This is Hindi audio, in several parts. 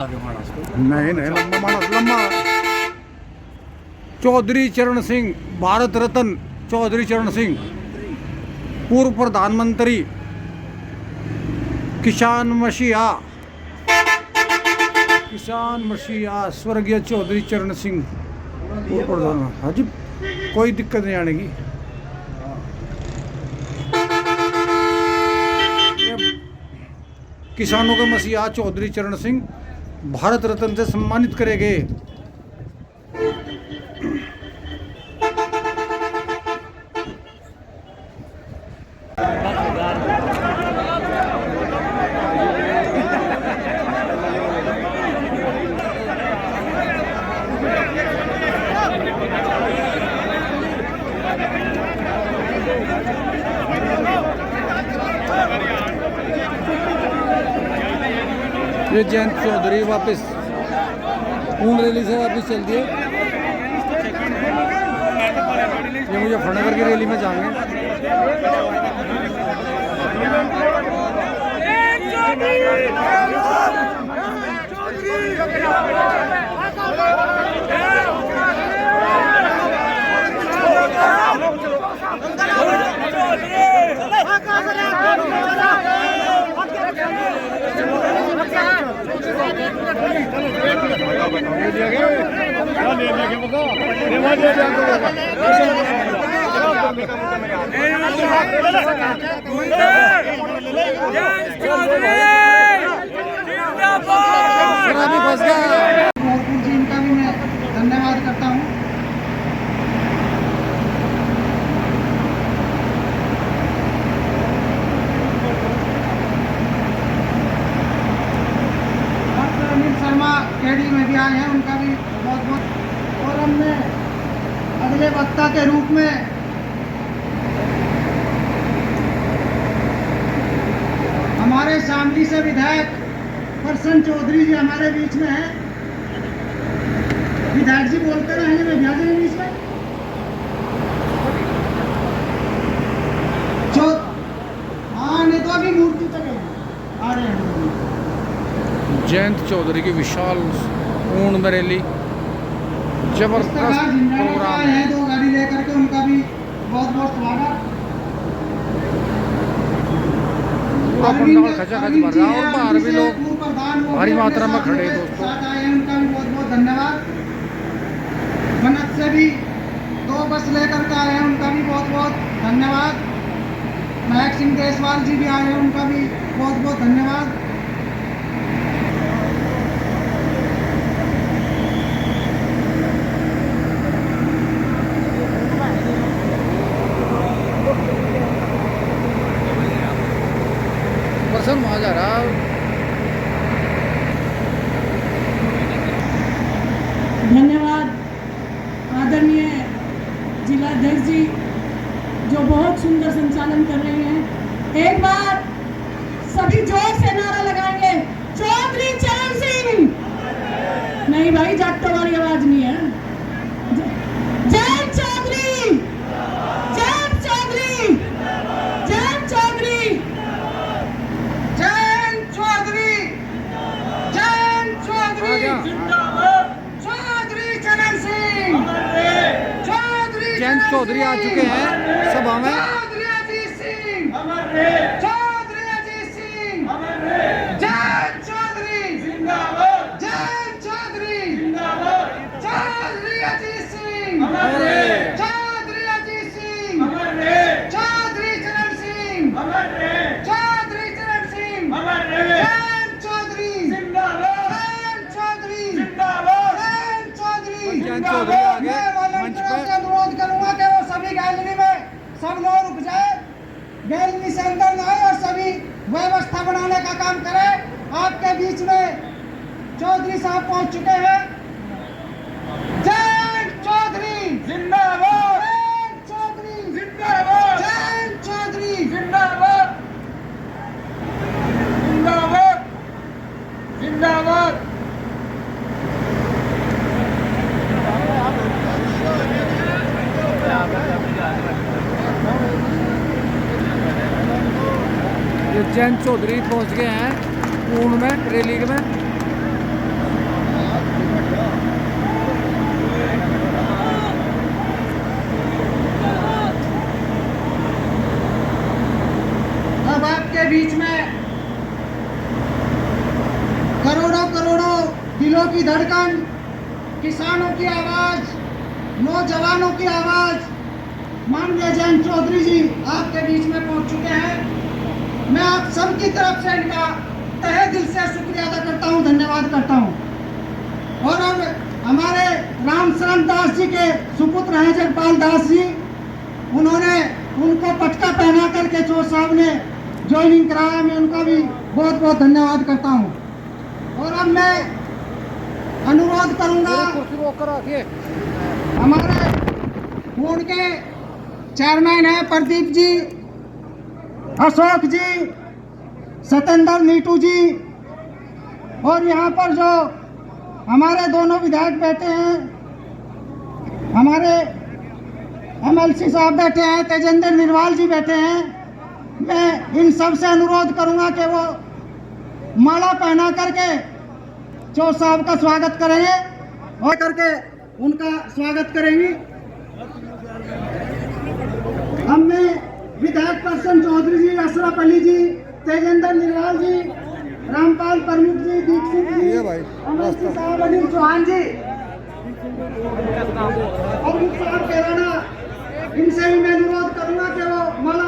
नहीं नहीं लंबा मानस लंबा। चौधरी चरण सिंह, भारत रत्न चौधरी चरण सिंह, पूर्व प्रधानमंत्री, किसान मसीहा स्वर्गीय चौधरी चरण सिंह पूर्व प्रधानमंत्री। हाँ जी, कोई दिक्कत नहीं आने की। किसानों के मसीहा चौधरी चरण सिंह भारत रत्न से सम्मानित करे गए। ये जयंत चौधरी वापस ऊन रैली से वापस चल दिए। ये मुजफ्फरनगर की रैली में जाएंगे। जी इनका भी मैं धन्यवाद करता हूँ। अनिल शर्मा केडी में भी आए हैं, उनका भी बहुत बहुत। और हमने अगले वक्ता के रूप में हमारे शामली से विधायक प्रसन्न चौधरी जी हमारे बीच में हैं। विधायक जी बोलते रहेंगे, मैं ब्याज नहीं बीच में। हाँ, नहीं तो अभी मूर्ति तक आ रहे हैं। जयंत चौधरी की विशाल ऊन में रैली, जबरदस्त प्रोग्राम है। 2 गाड़ी लेकर के उनका भी बहुत बहुत स्वागत। पूरा पंडाल खचाखच भर रहा है और बाहर भी लोग भारी मात्रा में खड़े हैं। दोस्तों उनका भी बहुत बहुत धन्यवाद। मनत से भी 2 बस लेकर के आए हैं, उनका भी बहुत बहुत धन्यवाद। महक सिंह देसवाल जी भी आए हैं, उनका भी बहुत बहुत धन्यवाद। पर्सन वहाँ जा रहा। धन्यवाद आदरणीय जिलाध्यक्ष जी, जो बहुत सुंदर संचालन कर रहे हैं। एक बार सभी जोर से नारा लगाएंगे, चौधरी चरण सिंह। नहीं भाई, जाटों वाली आवाज नहीं है। जय चौधरी, जय चौधरी, जय चौधरी, जय चौधरी, जय चौधरी, चौधरी चरण सिंह, चौधरी जयंत चौधरी आ चुके हैं सभा में। चौधरी अजीत सिंह, चौधरी अजीत सिंह, जय चौधरी, जय चौधरी, चौधरी अजीत सिंह, चौधरी अजीत सिंह, चौधरी चरण सिंह, चौधरी चरण सिंह, जय चौधरी, जय चौधरी, जय चौधरी। जयंत चौधरी आगे मैं मंच वॉलंटियरों से पर। अनुरोध करूंगा कि वो सभी गैलरी में सब लोग रुक जाए, गैलरी से अंदर न आए और सभी व्यवस्था बनाने का काम करें। आपके बीच में चौधरी साहब पहुंच चुके हैं। जय चौधरी जिंदाबाद, जय चौधरी जिंदाबाद, जय चौधरी जिंदाबाद, जिंदाबाद, जिंदाबाद। ये जयंत चौधरी पहुंच गए हैं पूर्ण में रैली में। दिलों की धड़कन, किसानों की आवाज, नौजवानों की आवाज माननीय जयंत चौधरी जी आपके बीच में पहुंच चुके हैं। मैं आप सबकी तरफ से इनका तहे दिल से शुक्रिया अदा करता हूं, धन्यवाद करता हूं। और अब हमारे राम शरण दास जी के सुपुत्र हैं जगपाल दास जी, उनको पटका पहना करके चोर साहब ने ज्वाइनिंग कराया, मैं उनका भी बहुत बहुत धन्यवाद करता हूं। और अब मैं अनुरोध करूंगा हमारे बोर्ड के चेयरमैन हैं प्रदीप जी, अशोक जी, सतेंद्र नीटू जी, और यहाँ पर जो हमारे दोनों विधायक बैठे हैं, हमारे एमएलसी साहब बैठे हैं, तेजेंद्र निर्वाल जी बैठे हैं। मैं इन सब से अनुरोध करूंगा कि वो माला पहना करके चौर साहब का स्वागत करेंगे और करके उनका स्वागत करेंगे। हम में विधायक पर्सन चौधरी जी, अशरफ अली जी, तेजेंद्र निर्वाल जी, रामपाल प्रमुख जी, दीक्षित जी, एमएलसी साहब अनिल चौहान जी और साहब कैराना, इनसे भी मैं अनुरोध करूंगा कि वो माला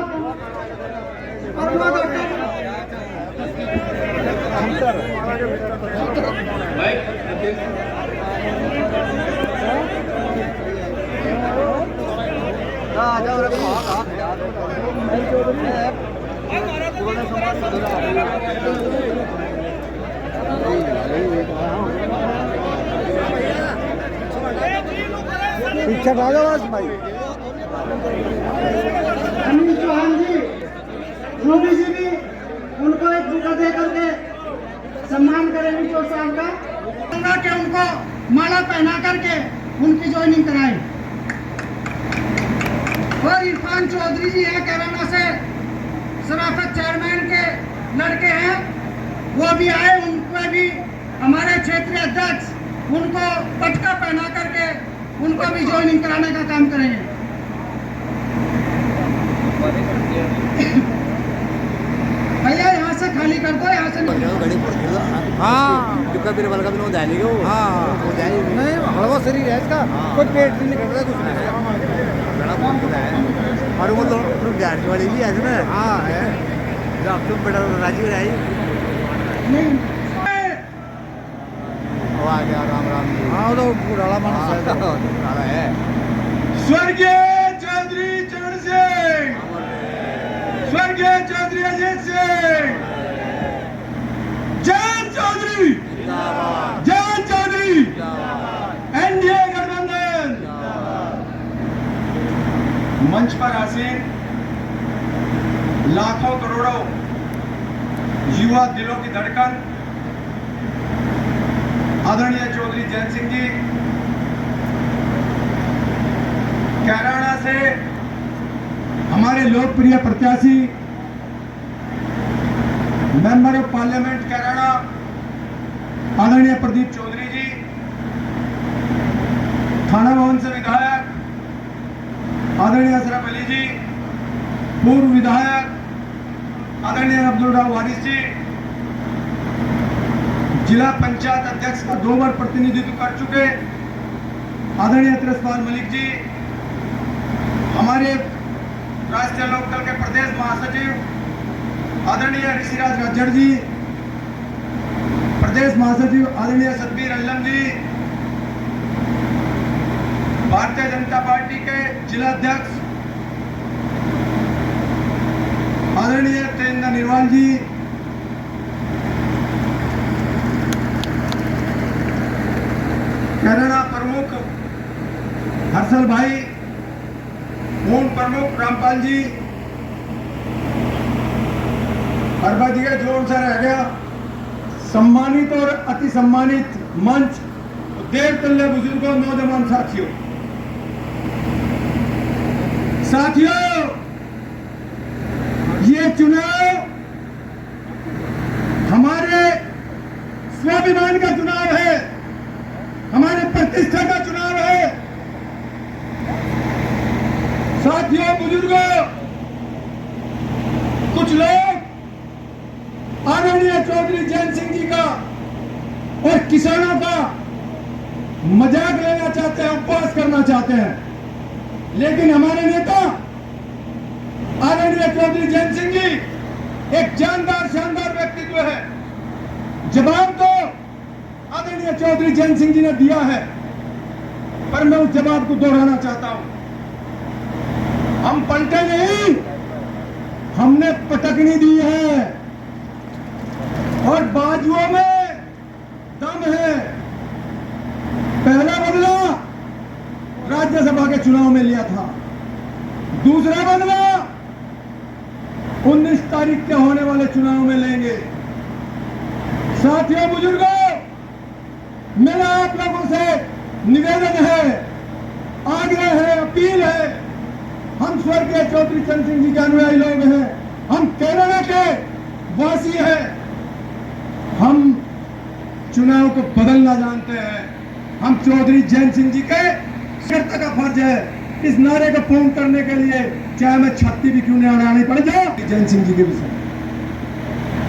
पीछे भागो बस भाई। अनिल चौहान जी, रूबी जी भी उनको एक बुका दे करके सम्मान करेंगे चौर साहब का, कि उनको माला पहना करके उनकी ज्वाइनिंग कराएं। और इरफान चौधरी जी हैं कैराना से, सराफत चेयरमैन के लड़के हैं, वो भी आए, उनको भी हमारे क्षेत्रीय अध्यक्ष उनको पटका पहना करके उनको भी ज्वाइनिंग कराने का काम करेंगे। भैया यहाँ से खाली कर दो, यहाँ से हाँ चुका फिर बलका भी वो जाएगा वो हाँ जाएगा नहीं, हलवा शरीर है इसका, कोई पेट नहीं निकल रहा, कुछ नहीं। बड़ा बहुत है और वो लोग गाड़ी वाली भी ऐसे ना हाँ है जब तुम बड़ा राजी रही नहीं। वो आ गया राम राम जी हाँ वो तो बुढ़ाला मानस है। काला है स्वर्गीय चौधरी चरण सिंह, स्वर्गीय चौधरी अजीत सिंह, जय चौधरी, जय चौधरी, एनडीए गठबंधन। मंच पर आसीन लाखों करोड़ों युवा दिलों की धड़कन आदरणीय चौधरी जयंत सिंह जी, कैराना से हमारे लोकप्रिय प्रत्याशी, मेंबर ऑफ पार्लियामेंट कैराना आदरणीय प्रदीप चौधरी जी, थाना भवन से विधायक आदरणीय अशरफ अली जी, पूर्व विधायक आदरणीय अब्दुल राव वारिस जी, जिला पंचायत अध्यक्ष का 2 बार प्रतिनिधित्व कर चुके आदरणीय तिरसपाल मलिक जी, हमारे राष्ट्रीय लोकदल के प्रदेश महासचिव आदरणीय ऋषिराज गज्जर जी, प्रदेश महासचिव आदरणीय सतबीर अल्लम जी, भारतीय जनता पार्टी के जिला अध्यक्ष आदरणीय तेजेंद्र निर्वाल जी, कैराना प्रमुख हर्षल भाई, पूर्ण प्रमुख रामपाल जी, अरबा जी का जोर सा रह गया, सम्मानित और अति सम्मानित मंच, देव तुल्य बुजुर्गों, नौजवान साथियों, ये चुनाव हमारे स्वाभिमान का चुनाव है, हमारे प्रतिष्ठा का चुनाव है। साथियों, बुजुर्गों, कुछ लोग आदरणीय चौधरी जयंत सिंह जी का और किसानों का मजाक लेना चाहते हैं, उपवास करना चाहते हैं। लेकिन हमारे नेता आदरणीय चौधरी जैन सिंह जी एक जानदार शानदार व्यक्तित्व है। जवाब तो आदरणीय चौधरी जैन सिंह जी ने दिया है, पर मैं उस जवाब को दोहराना चाहता हूं। हम पलटे नहीं, हमने पटकनी दी है और बाजुओं में दम है। पहला बदला राज्यसभा के चुनाव में लिया था, दूसरा बदला 19 तारीख के होने वाले चुनाव में लेंगे। साथियों, बुजुर्गों, मेरा आप लोगों से निवेदन है, आग्रह है, अपील है। हम स्वर्गीय चौधरी चरण सिंह जी के अनुयायी लोग हैं, हम केरला के वासी हैं, हम चुनाव को बदलना जानते हैं। हम चौधरी जैन सिंह जी के कर्तव्य का फर्ज है इस नारे को पूर्ण करने के लिए, चाहे मैं छत्ती भी क्यों नहीं उड़ानी पड़ जाए। जैन सिंह जी के विषय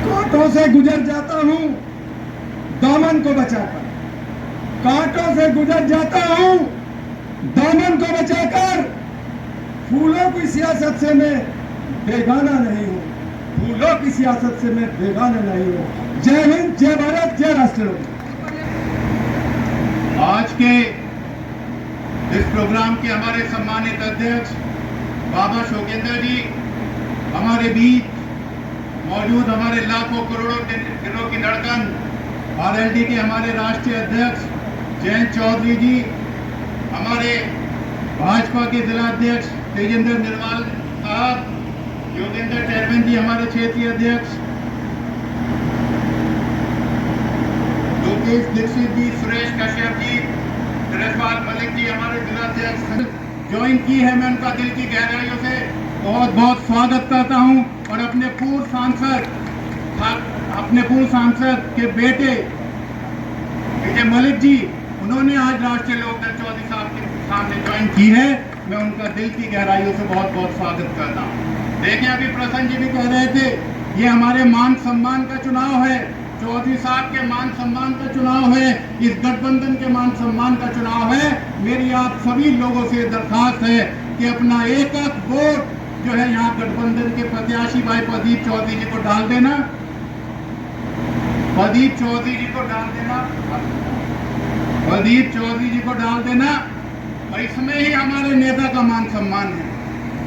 कांटों से गुजर जाता हूं दामन को बचाकर, कांटों से गुजर जाता हूं दामन को बचाकर। फूलों की सियासत से मैं बेगाना नहीं हूं, फूलों की सियासत से मैं बेगाना नहीं हूं। जय हिंद, जय भारत, जय राष्ट्र। आज के इस प्रोग्राम के हमारे सम्मानित अध्यक्ष बाबा शोकेंद्र जी, हमारे बीच मौजूद हमारे लाखों करोड़ों दिलों की धड़कन आरएलडी के हमारे राष्ट्रीय अध्यक्ष जयंत चौधरी जी, हमारे भाजपा के जिला अध्यक्ष तेजेंद्र निर्वाल साहब, योगेंद्र चेयरमैन जी हमारे क्षेत्रीय अध्यक्ष, लोकेश दीक्षित जी, सुरेश कश्यप जी, सुरेशपाल मलिक जी हमारे जिला अध्यक्ष ज्वाइन की है। मैं उनका दिल की गहराइयों से बहुत बहुत स्वागत करता हूं और अपने पूर्व सांसद के बेटे विजय मलिक जी, उन्होंने आज राष्ट्रीय लोकदल चौधरी साहब के सामने ज्वाइन की है। मैं उनका दिल की गहराइयों से बहुत बहुत स्वागत करता हूं। देखिए, अभी प्रसन्न जी भी कह रहे थे, ये हमारे मान सम्मान का चुनाव है, चौधरी साहब के मान सम्मान का चुनाव है, इस गठबंधन के मान सम्मान का चुनाव है। मेरी आप सभी लोगों से दरखास्त है कि अपना एक वोट जो है यहाँ गठबंधन के प्रत्याशी भाई प्रदीप चौधरी जी को डाल देना, प्रदीप चौधरी जी को डाल देना, प्रदीप चौधरी जी को डाल देना। और इसमें ही हमारे नेता का मान सम्मान है।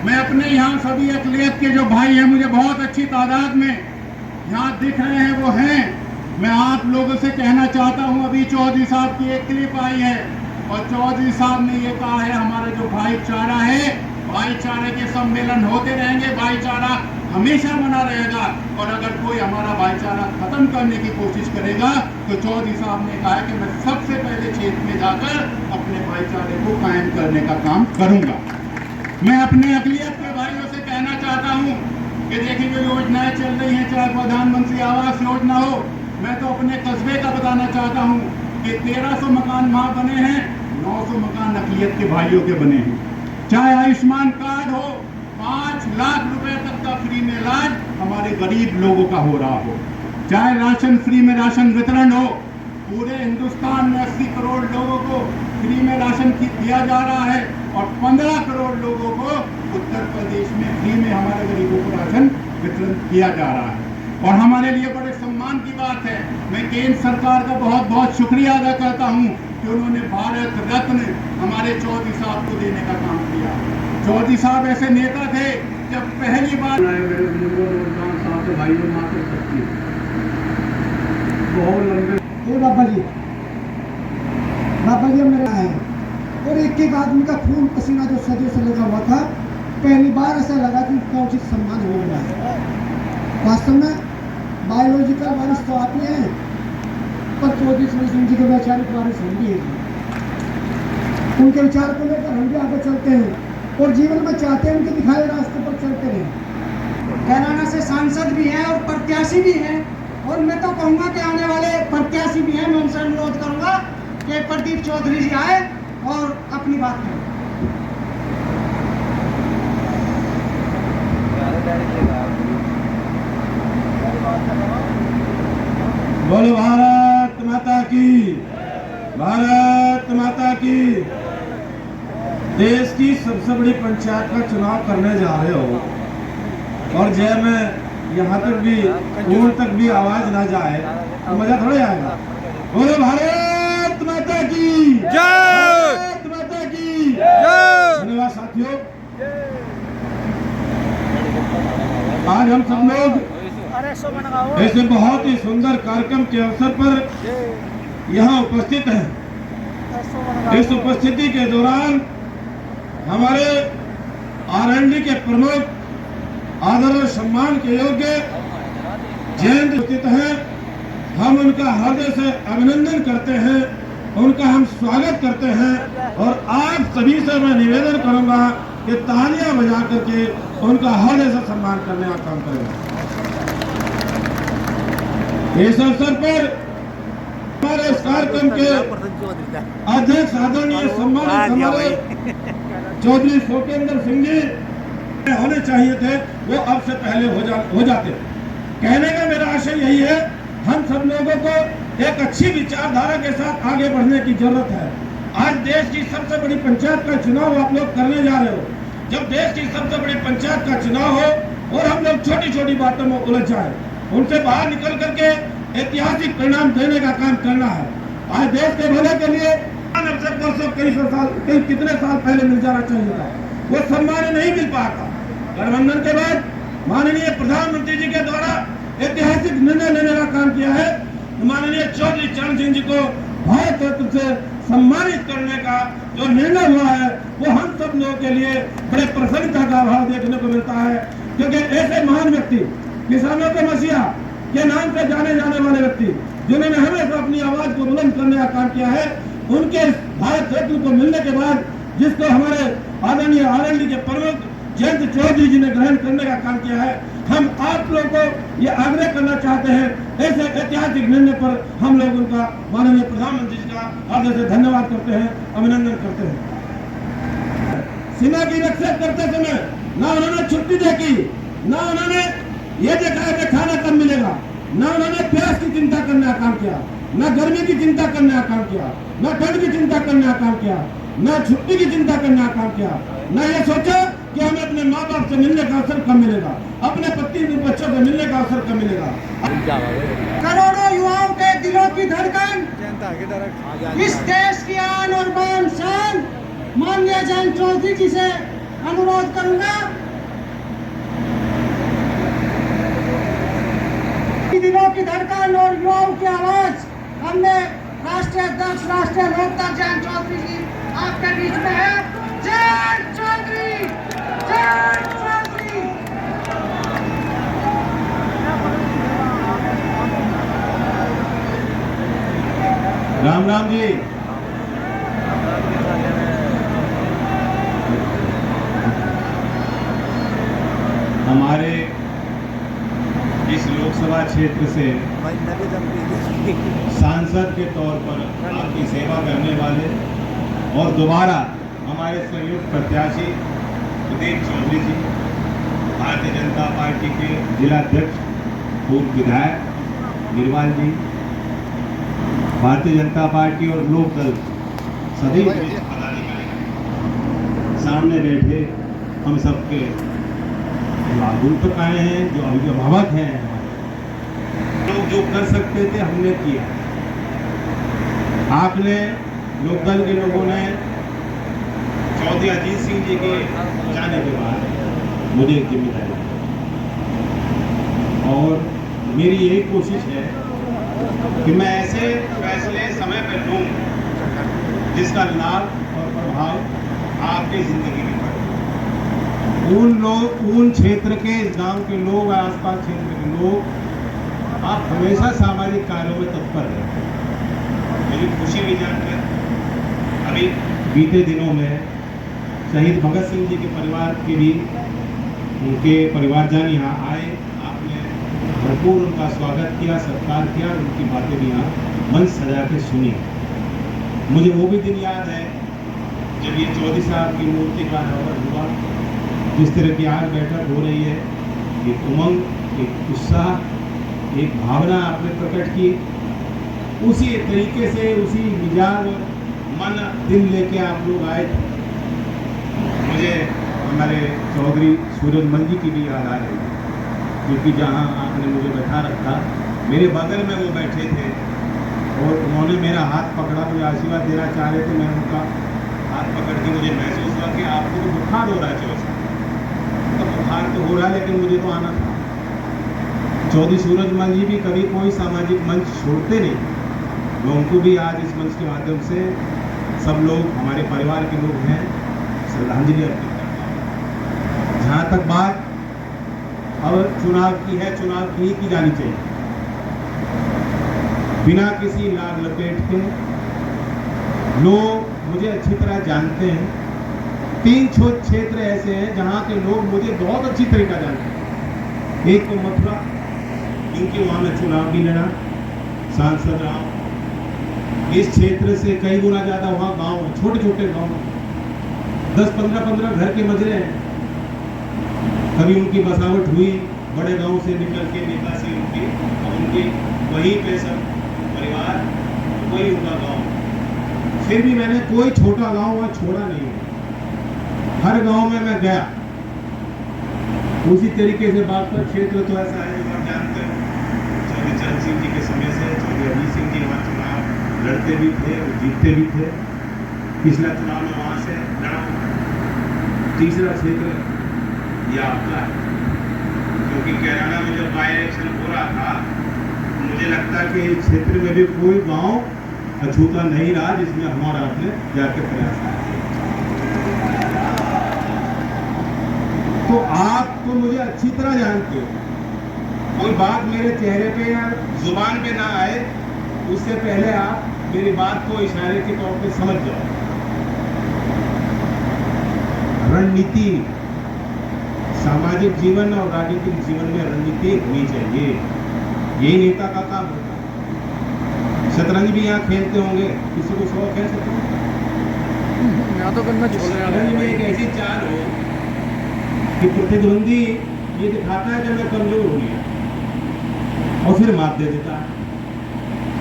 मैं अपने यहाँ सभी अकलियत के जो भाई हैं, मुझे बहुत अच्छी तादाद में यहाँ दिख रहे हैं, वो हैं। मैं आप लोगों से कहना चाहता हूँ, अभी चौधरी साहब की एक क्लिप आई है और चौधरी साहब ने ये कहा है, हमारा जो भाईचारा है, भाईचारे के सम्मेलन होते रहेंगे, भाईचारा हमेशा बना रहेगा। और अगर कोई हमारा भाईचारा खत्म करने की कोशिश करेगा तो चौधरी साहब ने कहा है कि मैं सबसे पहले क्षेत्र में जाकर अपने भाईचारे को कायम करने का काम करूंगा। मैं अपने अकलियत के भाइयों से कहना चाहता हूँ कि देखिए, जो योजनाएं चल रही हैं, चाहे प्रधानमंत्री आवास योजना हो, मैं तो अपने कस्बे का बताना चाहता हूँ कि 1300 मकान वहाँ बने हैं, 900 मकान अकलियत के भाइयों के बने हैं। चाहे आयुष्मान कार्ड हो, 5 लाख रुपए तक का फ्री में इलाज हमारे गरीब लोगों का हो रहा हो, चाहे राशन फ्री में राशन वितरण हो, पूरे हिंदुस्तान में 80 करोड़ लोगों को फ्री में राशन दिया जा रहा है और 15 करोड़ लोगों को उत्तर प्रदेश में फ्री में हमारे गरीबों को राशन वितरण किया जा रहा है। और हमारे लिए बड़े सम्मान की बात है, मैं केंद्र सरकार का बहुत बहुत शुक्रिया अदा करता हूं कि उन्होंने भारत रत्न हमारे चौधरी साहब को देने का काम किया। चौधरी साहब ऐसे नेता थे, जब पहली बार बाबा जी मेरे आए और एक एक आदमी का खून पसीना जो सदियों से लगा हुआ था, पहली बार ऐसा लगा कि उनका उचित सम्मान हो गया है। वास्तव में बायोलॉजिकल वारिस तो आप ही हैं, पर चौधरी चरण सिंह जी के वैचारिक वारिस हम भी हैं। उनके विचार को लेकर हम भी आगे चलते हैं और जीवन में चाहते हैं उनके दिखाए रास्ते पर चलते रहें। कैराना से सांसद भी हैं और प्रत्याशी भी हैं, और मैं तो कहूँगा कि आने वाले प्रत्याशी भी हैं। मैं उनसे अनुरोध करूँगा कि प्रदीप चौधरी जी आए और अपनी बात करें। बोलो भारत माता की। भारत माता की। देश की सबसे बड़ी पंचायत का चुनाव करने जा रहे हो और जय में यहाँ तक भी ऊन तक भी आवाज ना जाए तो मजा थोड़ा आएगा। बोलो भारत माता की जय। भारत माता की जय। धन्यवाद साथियों। आज हम सब लोग ऐसे बहुत ही सुंदर कार्यक्रम के अवसर पर यहाँ उपस्थित हैं। इस उपस्थिति के दौरान हमारे आरएनडी के प्रमुख आदर और सम्मान के योग्य जयंत उपस्थित हैं। हम उनका हृदय से अभिनंदन करते हैं, उनका हम स्वागत करते हैं और आप सभी से मैं निवेदन करूंगा कि तालियां बजा करके उनका हृदय से सम्मान करने का काम करें। इस अवसर पर हमारे इस कार्यक्रम के अध्यक्ष आदरणीय सम्मानित हमारे चौधरी शोकेंद्र सिंह जी होने चाहिए थे, वो अब से पहले हो जाते। कहने का मेरा आशय यही है, हम सब लोगों को एक अच्छी विचारधारा के साथ आगे बढ़ने की जरूरत है। आज देश की सबसे बड़ी पंचायत का चुनाव आप लोग करने जा रहे हो। जब देश की सबसे बड़ी पंचायत का चुनाव हो और हम लोग छोटी छोटी बातों में उलझ जाए, उनसे बाहर निकल करके ऐतिहासिक परिणाम देने का काम करना है। आज देश के भले के लिए कई कितने साल पहले मिल जाना चाहिए था, वो सम्मान नहीं मिल पाया था। गठबंधन के बाद माननीय प्रधानमंत्री जी के द्वारा ऐतिहासिक निर्णय लेने का काम किया है। माननीय चौधरी चरण सिंह जी को भारत रत्न से सम्मानित करने का जो निर्णय हुआ है, वो हम सब लोगों के लिए बड़े प्रसन्नता का भाव देखने को मिलता है, क्योंकि ऐसे महान व्यक्ति, किसानों के मसीहा के नाम से जाने जाने वाले व्यक्ति, जिन्होंने हमेशा अपनी आवाज को बुलंद करने का काम किया है, उनके भारत रत्न को मिलने के बाद जिसको हमारे आदरणीय आरएनडी के प्रमुख जयंत चौधरी जी ने ग्रहण करने का काम किया है, हम आप लोगों को ये आग्रह करना चाहते हैं, ऐसे ऐतिहासिक निर्णय पर हम लोग उनका माननीय प्रधानमंत्री जी का आदर से धन्यवाद करते हैं, अभिनंदन करते हैं। सीमा की रक्षा करते समय ना उन्होंने छुट्टी देखी, ना उन्होंने ये देखा कि खाना कब मिलेगा, ना उन्होंने प्यास की चिंता करने का काम किया, ना गर्मी की चिंता करने का काम किया, ना ठंड की चिंता करने का काम किया, ना छुट्टी की चिंता करने का काम किया, ना ये सोचा कि हमें अपने माँ बाप से मिलने का अवसर कब मिलेगा, अपने पति बच्चों से मिलने का अवसर कब मिलेगा। करोड़ों युवाओं के दिलों की धड़कन, इस देश की आन और बान शान, माननीय जयंत चौधरी जी से अनुरोध करूंगा, दिलों की धड़कन और युवाओं की आवाज हमने राष्ट्रीय अध्यक्ष राष्ट्रीय लोकदल जयंत चौधरी जी आपके बीच में है। जयंत चौधरी, जयंत चौधरी। राम राम जी। हमारे इस लोकसभा क्षेत्र से सांसद के तौर पर आपकी सेवा करने वाले और दोबारा हमारे संयुक्त प्रत्याशी सुदीप चौधरी जी, भारतीय जनता पार्टी के जिलाध्यक्ष पूर्व विधायक गिरवाल जी, भारतीय जनता पार्टी और लोकदल सभी पदाधिकारी सामने बैठे हम सबके अभिभावक आए हैं, जो अभिभावक हैं, लोग जो कर सकते थे हमने किया। आपने लोकदल के लोगों ने चौधरी अजीत सिंह जी के जाने के बाद मुझे एक जिम्मेदारी दी और मेरी यही कोशिश है कि मैं ऐसे फैसले समय पर लूं जिसका लाभ और प्रभाव आपकी जिंदगी में पड़े। उन क्षेत्र के, इस गांव के लोग, आसपास क्षेत्र के लोग, आप हमेशा सामाजिक कार्यों में तत्पर रहते हैं। मुझे खुशी भी जानकर अभी बीते दिनों में शहीद भगत सिंह जी के परिवार के भी, उनके परिवारजन यहाँ आए, आपने भरपूर उनका स्वागत किया, सत्कार किया, उनकी बातें भी यहाँ मंच सजा के सुनी। मुझे वो भी दिन याद है जब ये चौधरी साहब की मूर्ति का अनावरण हुआ, जिस तरह की आज बैठक हो रही है, एक उमंग, एक उत्साह, एक भावना आपने प्रकट की उसी तरीके से उसी मिजाज और मन दिल लेके आप लोग आए थे। मुझे हमारे चौधरी सूरजमल जी की भी याद आ रही है, क्योंकि जहाँ आपने मुझे बैठा रखा, मेरे बगल में वो बैठे थे और उन्होंने मेरा हाथ पकड़ा, मुझे आशीर्वाद देना चाह रहे थे। मैं उनका हाथ पकड़ के मुझे महसूस हुआ कि आपको तो बुखार हो रहा है जोर से। तो बुखार तो हो रहा है, लेकिन मुझे तो आना था। चौधरी सूरजमल जी भी कभी कोई सामाजिक मंच छोड़ते नहीं। मैं उनको भी आज इस मंच के माध्यम से सब लोग, हमारे परिवार के लोग हैं, श्रद्धांजलि अर्पित करता हूँ। जहाँ तक बात अब चुनाव की है, चुनाव की जानी चाहिए, बिना किसी लाभ लपेट के। लोग मुझे अच्छी तरह जानते हैं। 3 क्षेत्र ऐसे हैं जहाँ के लोग मुझे बहुत अच्छी तरीका जानते हैं। एक तो मथुरा, इनके वहाँ मैं चुनाव भी लड़ा, सांसद रहा। इस क्षेत्र से कई गुना ज्यादा वहाँ गांव, छोटे छोटे गांव, 10-15 घर के मजरे हैं। कभी उनकी बसावट हुई बड़े गांव से निकल के, निकासी उनकी, और उनकी वहीं पे सब परिवार, वही उनका गांव। फिर भी मैंने कोई छोटा गांव वहाँ छोड़ा नहीं है, हर गांव में मैं गया। उसी तरीके से बागपत क्षेत्र तो ऐसा है जो आप जानते हो, चौधरी चरण सिंह जी के समय से चौधरी अजीत सिंह जी वहाँ चुनाव लड़ते भी थे और जीतते भी थे। पिछला चुनाव में वहाँ से लड़ा। तीसरा क्षेत्र यह आपका है, क्योंकि कैराना में जब बाई इलेक्शन हो रहा था, मुझे लगता कि इस क्षेत्र में भी कोई गांव अछूता नहीं रहा जिसमें हमारा आपने जाके प्रयास किया। तो आप तो मुझे अच्छी तरह जानते हो, कोई बात मेरे चेहरे पे या जुबान पे ना आए उससे पहले आप मेरी बात को इशारे के तौर पे समझ जाओ। रणनीति, सामाजिक जीवन और राजनीतिक जीवन में रणनीति होनी चाहिए, यही नेता का काम होता है। शतरंज भी यहाँ खेलते होंगे, किसी को शौक है शतरंज? यहाँ तो करना छोड़ रहे शतरंज में एक ऐसी चाल हो कि प्रतिद्वंदी ये दिखाता है कि मैं कमजोर हो गया और फिर मात दे देता है।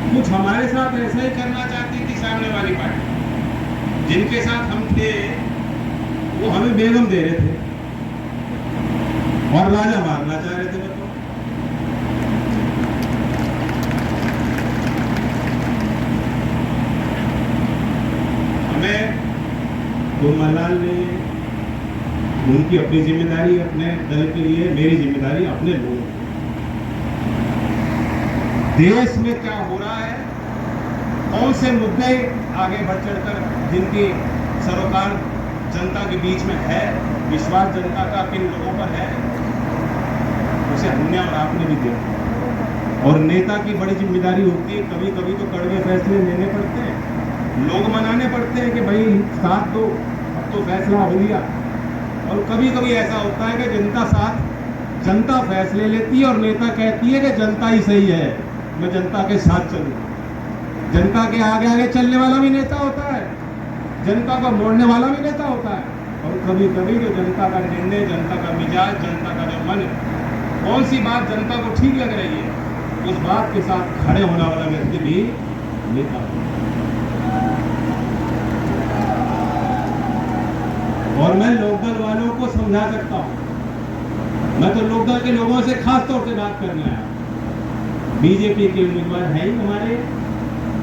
कुछ हमारे साथ ऐसा ही करना चाहती थी सामने वाली पार्टी। जिनके साथ हम थे वो हमें बेगम दे रहे थे और राजा मारना चाह रहे थे। बताओ, हमें गुरमलाल ने उनकी अपनी जिम्मेदारी अपने दल के लिए, मेरी जिम्मेदारी अपने लोगों के। देश में क्या हो रहा है, कौन से मुद्दे आगे बढ़ चढ़कर जिनकी सरोकार जनता के बीच में है, विश्वास जनता का किन लोगों पर है, उसे हमने और आपने भी देखा। और नेता की बड़ी जिम्मेदारी होती है, कभी कभी तो कड़वे फैसले लेने पड़ते हैं, लोग मनाने पड़ते हैं कि भाई साथ दो, अब तो फैसला हो गया। और कभी कभी ऐसा होता है कि जनता फैसले लेती है और नेता कहती है कि जनता ही सही है, मैं जनता के साथ चलूँ। जनता के आगे आगे चलने वाला भी नेता होता है, जनता को मोड़ने वाला भी नेता होता है। और कभी कभी जो जनता का निर्णय, जनता का मिजाज, जनता का जो मन, कौन सी बात जनता को ठीक लग रही है, उस बात के साथ खड़े होने वाला व्यक्ति भी नेता होता है। और मैं लोकदल वालों को समझा सकता हूँ, मैं तो लोकदल के लोगों से खास तौर से बात करने आया। बीजेपी के उम्मीदवार है ही हमारे,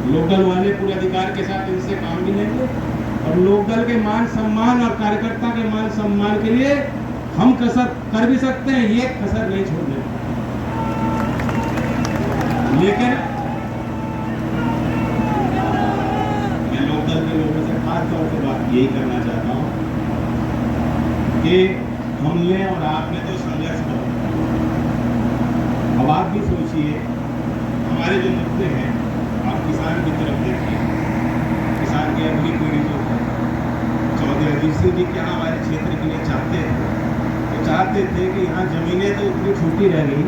लोकदल वाले पूरे अधिकार के साथ इनसे काम भी लेंगे और लोकदल के मान सम्मान और कार्यकर्ता के मान सम्मान के लिए हम कसर कर भी सकते हैं, ये कसर नहीं छोड़ने। लेकिन मैं लोकदल के लोगों से खास तौर से बात यही करना चाहता हूँ कि हमने और आपने तो संघर्ष किया। अब आप भी सोचिए, हमारे जो मुद्दे हैं, आप किसान की तरफ देखिए, किसान की अगली पीढ़ी जो है, चौधरी अजीत सिंह जी क्या हमारे क्षेत्र के लिए चाहते थे, वो चाहते थे कि यहाँ जमीनें तो उतनी छूटी रह गई,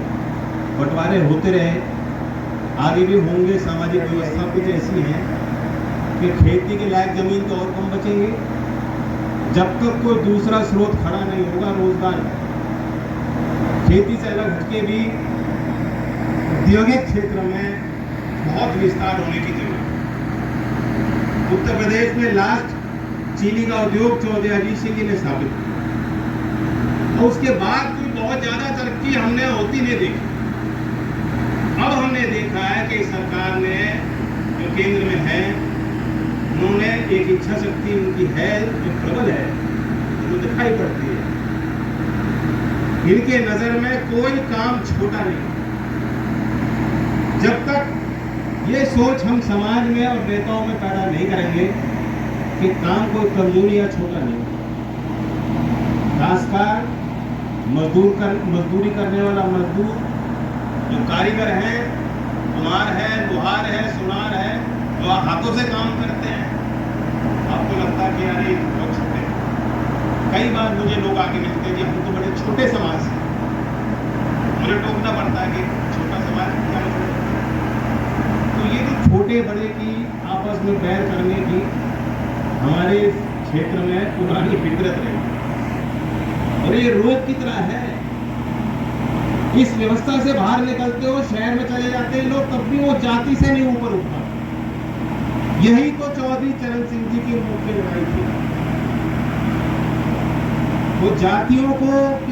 बंटवारे होते रहे, आगे भी होंगे। सामाजिक व्यवस्था कुछ ऐसी है कि खेती के लायक जमीन तो और कम बचेंगे, जब तक कोई दूसरा स्रोत खड़ा नहीं होगा रोजगार। खेती से अलग हटके भी औद्योगिक क्षेत्र में बहुत विस्तार होने की जरूरत है। उत्तर प्रदेश में लास्ट चीनी का उद्योग चौधरी अजीत सिंह जी ने स्थापित किया और उसके बाद कोई बहुत ज्यादा तरक्की हमने होती नहीं देखी। अब हमने देखा है कि सरकार ने जो केंद्र में है, उन्होंने एक इच्छा शक्ति उनकी है जो प्रबल है, जो दिखाई पड़ती है। इनके नजर में कोई काम छोटा नहीं। जब तक ये सोच हम समाज में और नेताओं में पैदा नहीं करेंगे कि काम कोई कमजोरी या छोटा नहीं, खासकर मजदूरी करने वाला मजदूर, जो कारीगर है, कुम्हार है, लोहार है, सुनार है, जो हाथों से काम करते हैं, आपको लगता है कि यार ये बहुत छोटे हैं। कई बार मुझे लोग आके मिलते हैं कि हम तो बड़े छोटे समाज से, मुझे टोकना पड़ता है कि छोटा समाज क्या मतलब। तो ये जो छोटे बड़े की आपस में बैर करने की हमारे क्षेत्र में पुरानी फितरत रही और ये रोग की तरह है। इस व्यवस्था से बाहर निकलते हो, शहर में चले जाते हैं लोग, तब भी वो जाति से नहीं ऊपर उठता। यही तो चौधरी चरण सिंह जी की मुख्य लड़ाई थी। वो जातियों को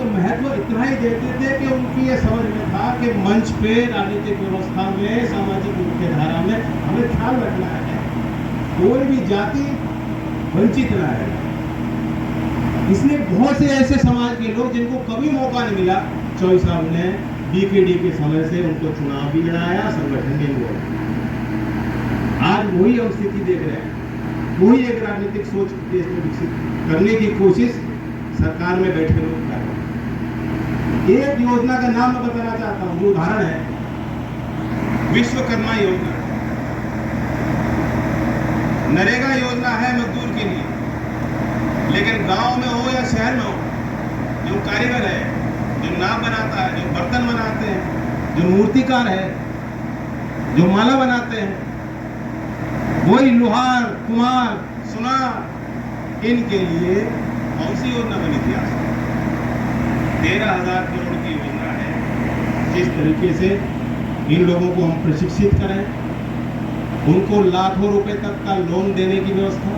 महत्व इतना ही देते थे कि उनकी ये समझ में था कि मंच पे, राजनीतिक व्यवस्था में, सामाजिक मुख्यधारा में हमें ख्याल रखना है, कोई भी जाति वंचित न है। इसलिए बहुत से ऐसे समाज के लोग जिनको कभी मौका नहीं मिला, चौधरी साहब ने बीकेडी के समय से उनको चुनाव भी लड़ाया, संगठन में हुआ। आज वही हम स्थिति देख रहे हैं, वही एक राजनीतिक सोच देश में विकसित करने की कोशिश सरकार में बैठे लोग कर रहे हैं। एक योजना का नाम मैं बताना चाहता हूं, जो उदाहरण है विश्वकर्मा योजना। नरेगा योजना है मजदूर के लिए, लेकिन गांव में हो या शहर में हो, जो कारीगर है, जो नाव बनाता है, जो बर्तन बनाते हैं, जो मूर्तिकार है, जो माला बनाते हैं, वही लोहार, कुम्हार, सुनार, इनके लिए कौन सी योजना बनी थी? आज 13,000 करोड़ की योजना है। जिस तरीके से इन लोगों को हम प्रशिक्षित करें, उनको लाखों रुपए तक का लोन देने की व्यवस्था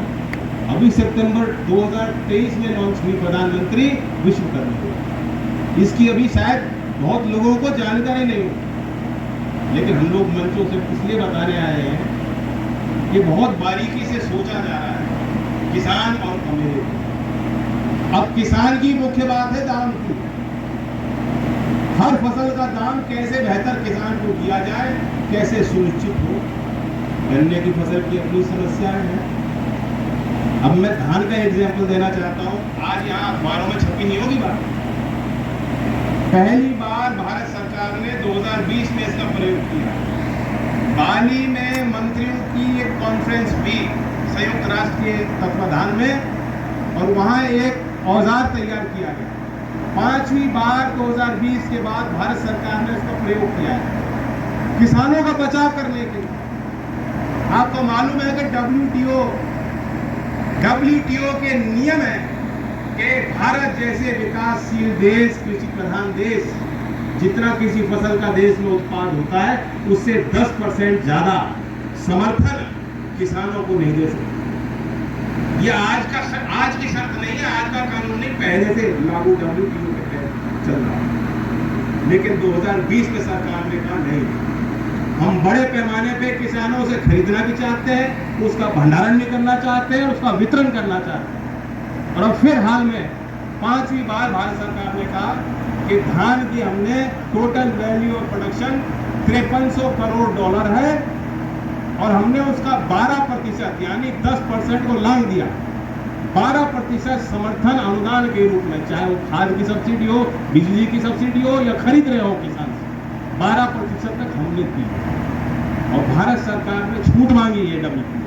अभी सितंबर 2023 में लॉन्च हुई, प्रधानमंत्री विश्वकर्मा योजना। इसकी अभी शायद बहुत लोगों को जानकारी नहीं हो, लेकिन हम लोग मंचों से इसलिए बताने आए हैं कि बहुत बारीकी से सोचा जा रहा है किसान और कम्युनिटी। अब किसान की मुख्य बात है दाम की। हर फसल का दाम कैसे बेहतर किसान को दिया जाए, कैसे सुनिश्चित हो। गन्ने की फसल की अपनी समस्याएं हैं। अब मैं धान का एग्जाम्पल देना चाहता हूं। आज यहाँ अखबारों में छपी नहीं होगी बात, पहली बार भारत सरकार ने 2020 में इसका प्रयोग किया। बाली में मंत्रियों की एक कॉन्फ्रेंस हुई संयुक्त राष्ट्र के तत्वाधान में, और वहां एक औजार तैयार किया गया। 5वीं बार 2020 के बाद भारत सरकार ने इसका प्रयोग किया है किसानों का बचाव करने के लिए। आपको मालूम है कि WTO के नियम है कि भारत जैसे विकासशील देश, कृषि प्रधान देश, जितना किसी फसल का देश में उत्पाद होता है, उससे 10% ज्यादा समर्थन किसानों को नहीं दे सकते। ये आज की शर्त नहीं है, आज का कानून नहीं, पहले से लागू WTO के तहत चल रहा है। लेकिन 2020 में सरकार ने कहा नहीं, हम बड़े पैमाने पे किसानों से खरीदना भी चाहते हैं, उसका भंडारण भी करना चाहते हैं, उसका वितरण करना चाहते हैं। और अब फिर हाल में 5वीं बार भारत सरकार ने कहा कि धान की हमने total value of production $5300 crore है, और हमने उसका 12% यानी 10% को लांग दिया। 12% समर्थन अनुदान के रूप में, चाहे वो खाद की सब्सिडी हो, बिजली की सब्सिडी हो, या खरीद रहे हो किसान से, 12% तक हमने दी। और भारत सरकार ने छूट मांगी है WTO।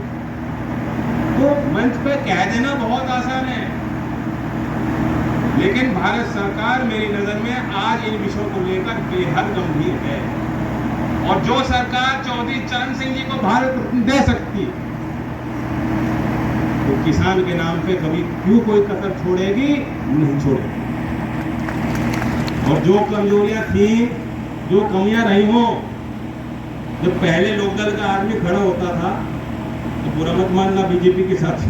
तो मंच पे कह देना बहुत आसान है, लेकिन भारत सरकार मेरी नजर में आज इन विषयों को लेकर बेहद गंभीर है। और जो सरकार चौधरी चरण सिंह जी को भारत रत्न दे सकती है, तो किसान के नाम पे कभी क्यों कोई कसर छोड़ेगी? नहीं छोड़ेगी। और जो कमजोरियां थी, जो कमियां रही हो, जब पहले लोकदल का आदमी खड़ा होता था तो बुरा मत मानना बीजेपी के साथ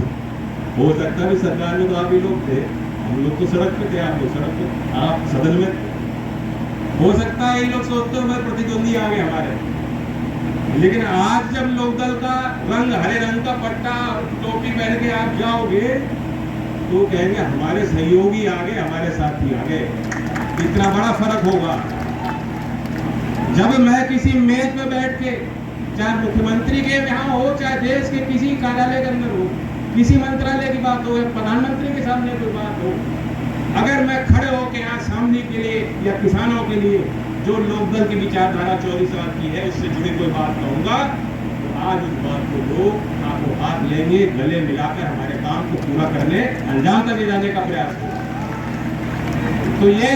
हो सकता है सरकार में तो आप ही लोग थे, हम लोग तो सड़क पे थे, आप लोग सड़क पे, आप सदन में थे। हो सकता है ये लोग सोचते हुए प्रतिद्वंदी आ गए हमारे, लेकिन आज जब लोकदल का रंग हरे रंग का पट्टा टोपी पहन के आप जाओगे तो कहेंगे हमारे सहयोगी आ गए, हमारे साथी आ गए। इतना बड़ा फर्क होगा। जब मैं किसी मेज पे बैठ के, चाहे मुख्यमंत्री के यहाँ हो, चाहे देश के किसी कार्यालय के अंदर हो, किसी मंत्रालय की बात हो या प्रधानमंत्री के सामने कोई बात हो, अगर मैं खड़े होकर यहाँ सामने के लिए या किसानों के लिए जो लोकदल की विचारधारा 24 साल की है उससे जुड़ी कोई बात कहूँगा तो आज उस बात को लोग आपको हाथ लेंगे, गले मिलाकर हमारे काम को पूरा करने, अंजाम तक ले जाने का प्रयास करें। तो ये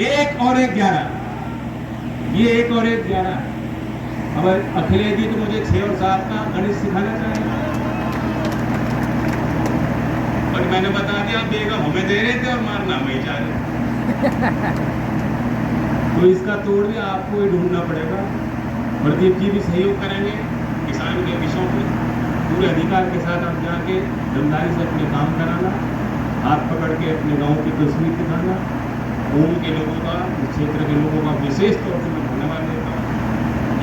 1 और 1 11, ये 1 और 1 11। अब अखिलेश जी तो मुझे 6 और 7 का गणित सिखाना चाहिए, और मैंने बता दिया बेगम हमें दे रहे थे और मारना हमें चाह रहे। तो इसका तोड़ भी आपको ही ढूंढना पड़ेगा। प्रदीप जी भी सहयोग करेंगे किसान के विषयों में, पूरे अधिकार के साथ आप जाके ईमानदारी से अपने काम कराना, हाथ पकड़ के अपने गांव की तस्वीर दिखाना। ओम के लोगों का, इस क्षेत्र के लोगों का विशेष तौर से मैं धन्यवाद देता हूँ।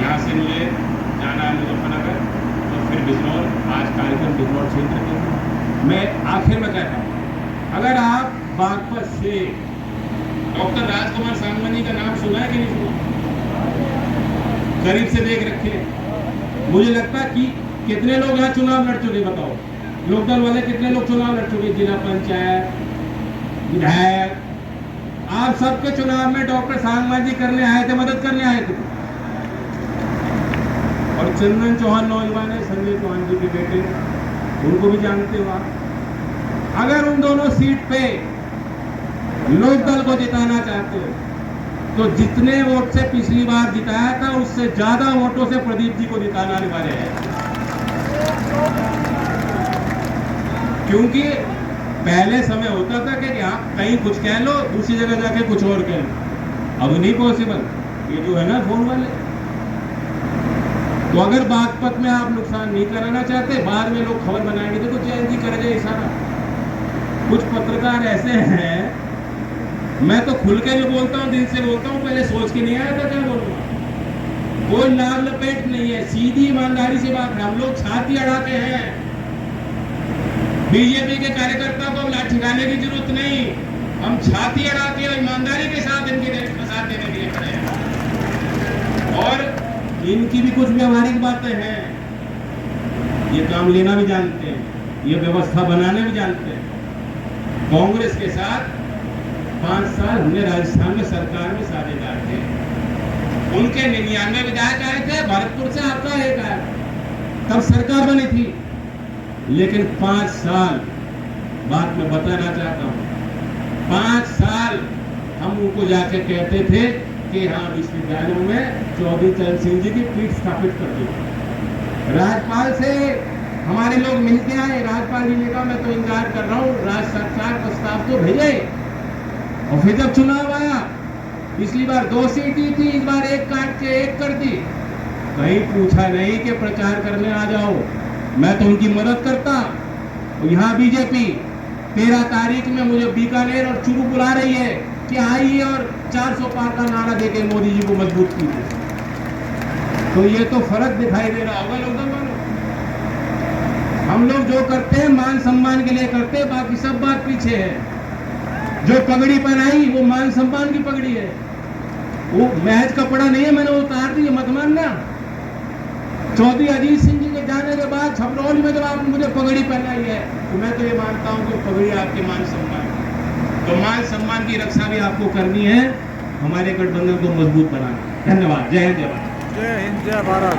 यहाँ से मुझे जाना है मुजफ्फरनगर और फिर बिजनौर, आज कार्यक्रम बिजनौर क्षेत्र के। मैं आखिर में कहता हूँ, अगर आप बागपत से डॉक्टर राजकुमार सांगवानी का नाम सुना है कि नहीं सुना, करीब से देख रखे, मुझे लगता है कि कितने लोग यहाँ चुनाव लड़ चुके, बताओ लोकदल वाले कितने लोग चुनाव लड़ चुके, जिला पंचायत, विधायक, आप सबके चुनाव में डॉक्टर सांगवानी जी करने आए थे, मदद करने आए थे। और चंदन चौहान नौजवान है, संजय चौहान जी के बेटे, उनको भी जानते हो आप। अगर उन दोनों सीट पे लोकदल को जिताना चाहते हो तो जितने वोट से पिछली बार जिताया था उससे ज्यादा वोटों से प्रदीप जी को जिताना अनिवार्य है, क्योंकि पहले समय होता था कि आप कहीं कुछ कह लो, दूसरी जगह जाके कुछ और कह लो। अब नहीं पॉसिबल, ये जो है ना फोन वाले। तो अगर बागपत में आप नुकसान नहीं कराना चाहते, बाद में लोग खबर बनाएंगे तो जैन जी कर गए इशारा। कुछ पत्रकार ऐसे हैं, मैं तो खुल के जो बोलता हूँ, दिल से बोलता हूँ, पहले सोच के नहीं आया था क्या बोलूँगा। कोई लाल लपेट नहीं है, सीधी ईमानदारी से बात है। हम लोग छाती अड़ाते हैं, बीजेपी के कार्यकर्ता को लाठी खाने की जरूरत नहीं, हम छाती अड़ा के और ईमानदारी के साथ इनके साथ देने के लिए खड़े हैं। और इनकी भी कुछ व्यवहारिक बातें हैं, ये काम लेना भी जानते हैं, ये व्यवस्था बनाने भी जानते हैं। कांग्रेस के साथ 5 साल हमने राजस्थान में सरकार में साझेदार थे, उनके 99 विधायक आए थे, भरतपुर से आपका एक आया, तब सरकार बनी थी। लेकिन 5 साल बात मैं बताना चाहता हूँ, 5 साल हम उनको जाके कहते थे कि हाँ विश्वविद्यालयों में चौधरी चरण सिंह जी की पीठ स्थापित कर दो। राज्यपाल से हमारे लोग मिलके आए, राज्यपाल जी ने कहा मैं तो इंतजार कर रहा हूँ, राज्य सरकार प्रस्ताव तो भेजे। और फिर जब चुनाव आया, पिछली बार 2 सीट दी थी, इस बार 1 काट के 1 कर दी। कहीं पूछा नहीं कि प्रचार करने आ जाओ, मैं तो उनकी मदद करता। यहाँ बीजेपी 13 तारीख में मुझे बीकानेर और चुरू बुला रही है कि आइए और 400 पार का नारा देके मोदी जी को मजबूत कीजिए। तो ये तो फर्क दिखाई दे रहा होगा लोकदल वालों। हम लोग जो करते हैं मान सम्मान के लिए करते हैं, बाकी सब बात पीछे है। जो पगड़ी पहनाई वो मान सम्मान की पगड़ी है, वो महज कपड़ा नहीं है, मैंने उतार दी, मत मानना। चौधरी अजीत सिंह जी के जाने के बाद छपरौली में जब आपने मुझे पगड़ी पहनाई है तो मैं तो ये मानता हूँ कि पगड़ी आपके मान सम्मान, तो मान सम्मान की रक्षा भी आपको करनी है, हमारे गठबंधन को मजबूत बनाना। धन्यवाद। जय हिंद, जय भारत। जय हिंद, जय भारत।